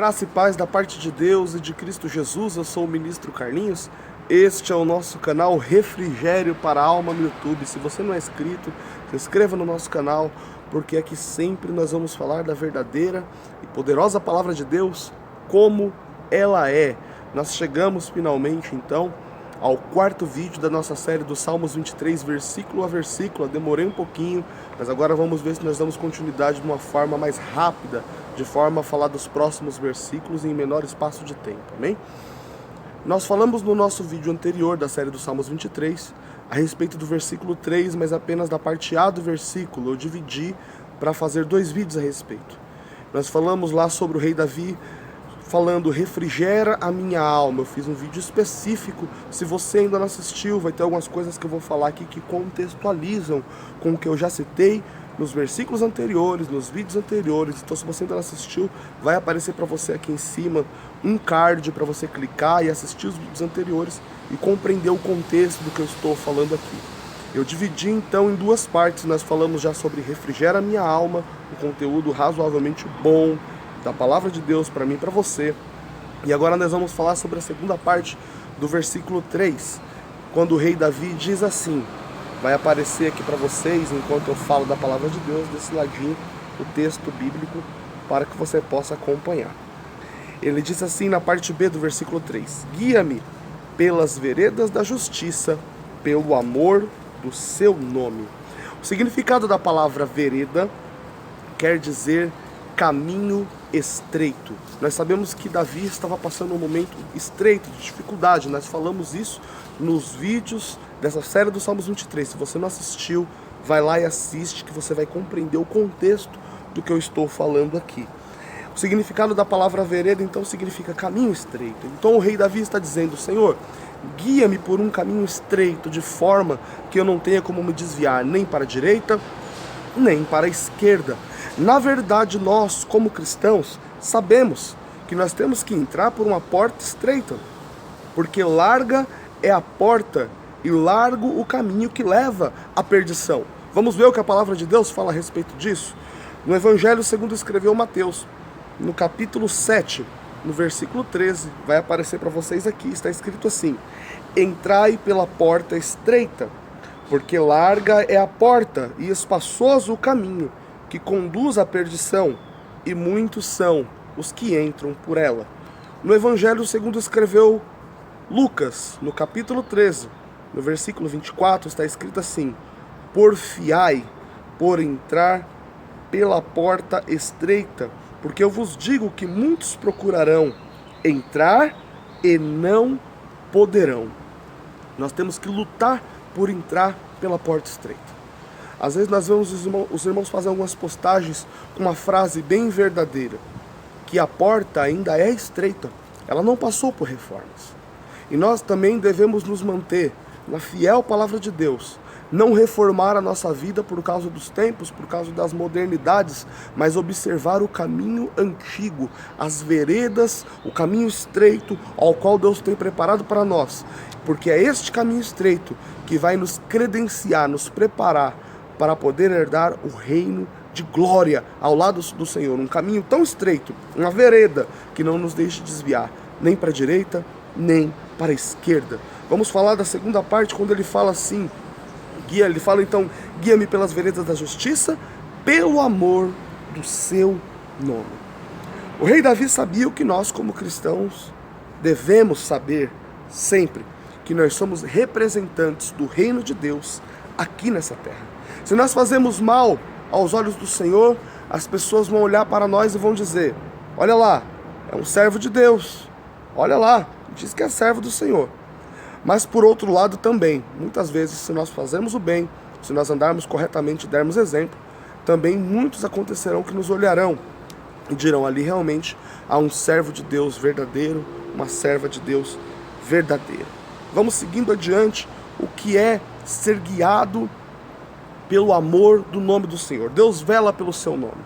Graça e paz da parte de Deus e de Cristo Jesus, eu sou o Ministro Carlinhos. Este é o nosso canal Refrigério para a Alma no YouTube. Se você não é inscrito, se inscreva no nosso canal, porque aqui sempre nós vamos falar da verdadeira e poderosa Palavra de Deus, como ela é. Nós chegamos finalmente então ao quarto vídeo da nossa série dos Salmos 23, versículo a versículo. Eu demorei um pouquinho, mas agora vamos ver se nós damos continuidade de uma forma mais rápida, de forma a falar dos próximos versículos em menor espaço de tempo, amém? Nós falamos no nosso vídeo anterior da série dos Salmos 23 a respeito do versículo 3, mas apenas da parte A do versículo. Eu dividi para fazer dois vídeos a respeito. Nós falamos lá sobre o rei Davi, falando, refrigera a minha alma. Eu fiz um vídeo específico. Se você ainda não assistiu, vai ter algumas coisas que eu vou falar aqui que contextualizam com o que eu já citei nos versículos anteriores, nos vídeos anteriores. Então, se você ainda não assistiu, vai aparecer para você aqui em cima um card para você clicar e assistir os vídeos anteriores e compreender o contexto do que eu estou falando aqui. Eu dividi então em duas partes. Nós falamos já sobre refrigera a minha alma, um conteúdo razoavelmente bom da palavra de Deus para mim e para você. E agora nós vamos falar sobre a segunda parte do versículo 3, quando o rei Davi diz assim. Vai aparecer aqui para vocês, enquanto eu falo da palavra de Deus, desse ladinho, o texto bíblico, para que você possa acompanhar. Ele diz assim na parte B do versículo 3: guia-me pelas veredas da justiça, pelo amor do seu nome. O significado da palavra vereda quer dizer caminho estreito. Nós sabemos que Davi estava passando um momento estreito, de dificuldade. Nós falamos isso nos vídeos dessa série do Salmos 23. Se você não assistiu, vai lá e assiste, que você vai compreender o contexto do que eu estou falando aqui. O significado da palavra vereda, então, significa caminho estreito. Então o rei Davi está dizendo: Senhor, guia-me por um caminho estreito, de forma que eu não tenha como me desviar nem para a direita, nem para a esquerda. Na verdade, nós, como cristãos, sabemos que nós temos que entrar por uma porta estreita, porque larga é a porta e largo o caminho que leva à perdição. Vamos ver o que a palavra de Deus fala a respeito disso? No Evangelho segundo escreveu Mateus, no capítulo 7, no versículo 13, vai aparecer para vocês aqui, está escrito assim: entrai pela porta estreita, porque larga é a porta e espaçoso o caminho que conduz à perdição, e muitos são os que entram por ela. No Evangelho segundo escreveu Lucas, no capítulo 13, no versículo 24, está escrito assim: porfiai por entrar pela porta estreita, porque eu vos digo que muitos procurarão entrar e não poderão. Nós temos que lutar por entrar pela porta estreita. Às vezes nós vemos os irmãos fazer algumas postagens com uma frase bem verdadeira, que a porta ainda é estreita, ela não passou por reformas. E nós também devemos nos manter na fiel palavra de Deus, não reformar a nossa vida por causa dos tempos, por causa das modernidades, mas observar o caminho antigo, as veredas, o caminho estreito ao qual Deus tem preparado para nós, porque é este caminho estreito que vai nos credenciar, nos preparar para poder herdar o reino de glória ao lado do Senhor. Um caminho tão estreito, uma vereda que não nos deixe desviar, nem para a direita, nem para a esquerda. Vamos falar da segunda parte, quando ele fala assim, ele fala então, guia-me pelas veredas da justiça, pelo amor do seu nome. O rei Davi sabia o que nós, como cristãos, devemos saber sempre, que nós somos representantes do reino de Deus aqui nessa terra. Se nós fazemos mal aos olhos do Senhor, as pessoas vão olhar para nós e vão dizer: olha lá, é um servo de Deus, olha lá, diz que é servo do Senhor. Mas por outro lado também, muitas vezes, se nós fazermos o bem, se nós andarmos corretamente e dermos exemplo, também muitos acontecerão que nos olharão e dirão: ali realmente há um servo de Deus verdadeiro, uma serva de Deus verdadeira. Vamos seguindo adiante. O que é ser guiado pelo amor do nome do Senhor? Deus vela pelo seu nome.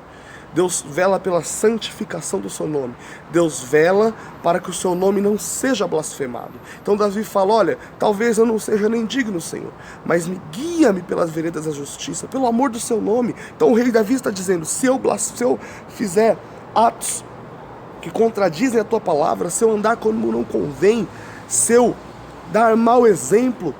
Deus vela pela santificação do seu nome. Deus vela para que o seu nome não seja blasfemado. Então Davi fala: olha, talvez eu não seja nem digno, Senhor, mas guia-me pelas veredas da justiça, pelo amor do seu nome. Então o rei Davi está dizendo: se eu fizer atos que contradizem a tua palavra, se eu andar como não convém, se eu dar mau exemplo,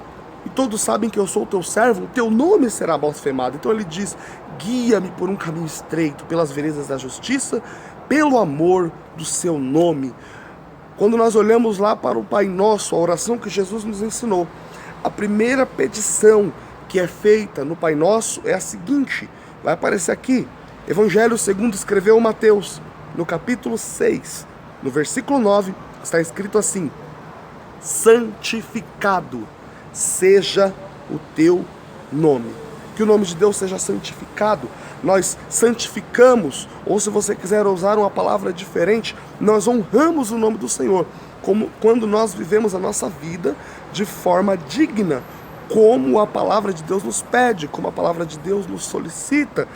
e todos sabem que eu sou o teu servo, o teu nome será blasfemado. Então ele diz: guia-me por um caminho estreito, pelas veredas da justiça, pelo amor do seu nome. Quando nós olhamos lá para o Pai Nosso, a oração que Jesus nos ensinou, a primeira petição que é feita no Pai Nosso é a seguinte, vai aparecer aqui, Evangelho segundo escreveu Mateus, no capítulo 6, no versículo 9, está escrito assim: santificado seja o teu nome. Que o nome de Deus seja santificado. Nós santificamos, ou se você quiser usar uma palavra diferente, nós honramos o nome do Senhor, como quando nós vivemos a nossa vida de forma digna, como a palavra de Deus nos pede, como a palavra de Deus nos solicita.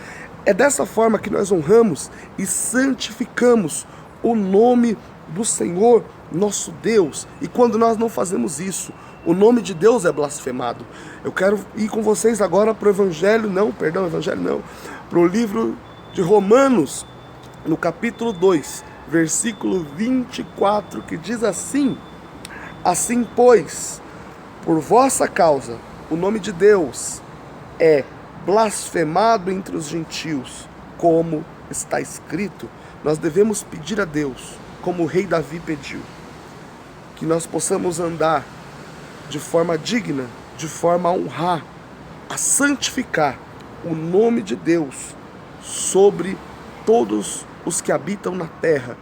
É dessa forma que nós honramos e santificamos o nome do Senhor, nosso Deus. E quando nós não fazemos isso, o nome de Deus é blasfemado. Eu quero ir com vocês agora para o para o livro de Romanos, no capítulo 2, versículo 24, que diz assim: assim, pois, por vossa causa, o nome de Deus é blasfemado entre os gentios, como está escrito. Nós devemos pedir a Deus, como o rei Davi pediu, que nós possamos andar de forma digna, de forma a honrar, a santificar o nome de Deus sobre todos os que habitam na terra.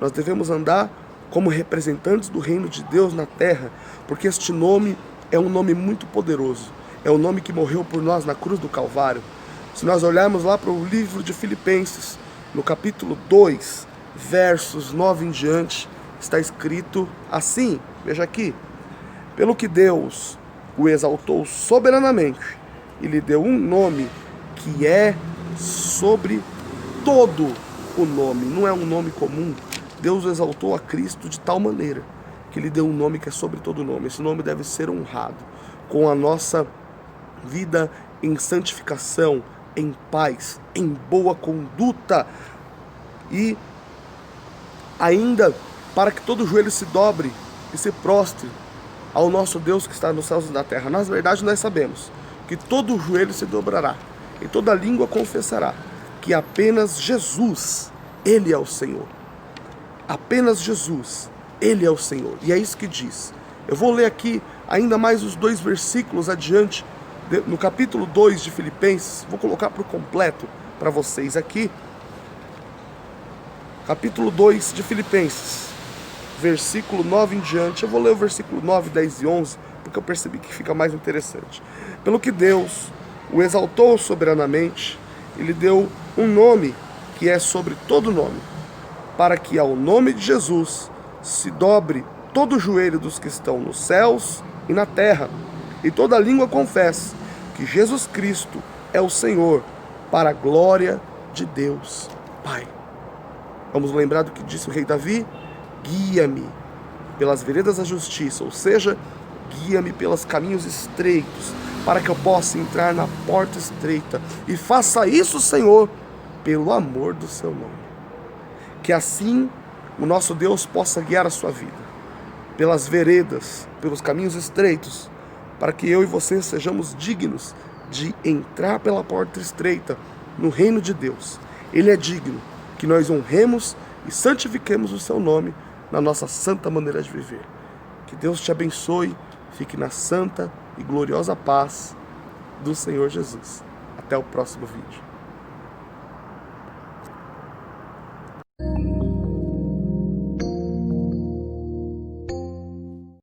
Nós devemos andar como representantes do reino de Deus na terra, porque este nome é um nome muito poderoso, é o nome que morreu por nós na cruz do Calvário. Se nós olharmos lá para o livro de Filipenses, no capítulo 2, versos 9 em diante, está escrito assim, veja aqui: pelo que Deus o exaltou soberanamente e lhe deu um nome que é sobre todo o nome, não é um nome comum. Deus exaltou a Cristo de tal maneira que lhe deu um nome que é sobre todo nome. Esse nome deve ser honrado com a nossa vida em santificação, em paz, em boa conduta, e ainda para que todo joelho se dobre e se prostre ao nosso Deus que está nos céus e na terra. Na verdade, nós sabemos que todo joelho se dobrará e toda língua confessará que apenas Jesus, Ele é o Senhor. Apenas Jesus, Ele é o Senhor. E é isso que diz. Eu vou ler aqui ainda mais os 2 versículos adiante, no capítulo 2 de Filipenses. Vou colocar por completo para vocês aqui. Capítulo 2 de Filipenses, versículo 9 em diante. Eu vou ler o versículo 9, 10 e 11, porque eu percebi que fica mais interessante. Pelo que Deus o exaltou soberanamente, e lhe deu um nome que é sobre todo nome, para que ao nome de Jesus se dobre todo o joelho dos que estão nos céus e na terra, e toda língua confesse que Jesus Cristo é o Senhor, para a glória de Deus Pai. Vamos lembrar do que disse o rei Davi: guia-me pelas veredas da justiça, ou seja, guia-me pelos caminhos estreitos, para que eu possa entrar na porta estreita. E faça isso, Senhor, pelo amor do seu nome. Que assim o nosso Deus possa guiar a sua vida pelas veredas, pelos caminhos estreitos, para que eu e você sejamos dignos de entrar pela porta estreita no reino de Deus. Ele é digno que nós honremos e santifiquemos o seu nome na nossa santa maneira de viver. Que Deus te abençoe, fique na santa e gloriosa paz do Senhor Jesus. Até o próximo vídeo.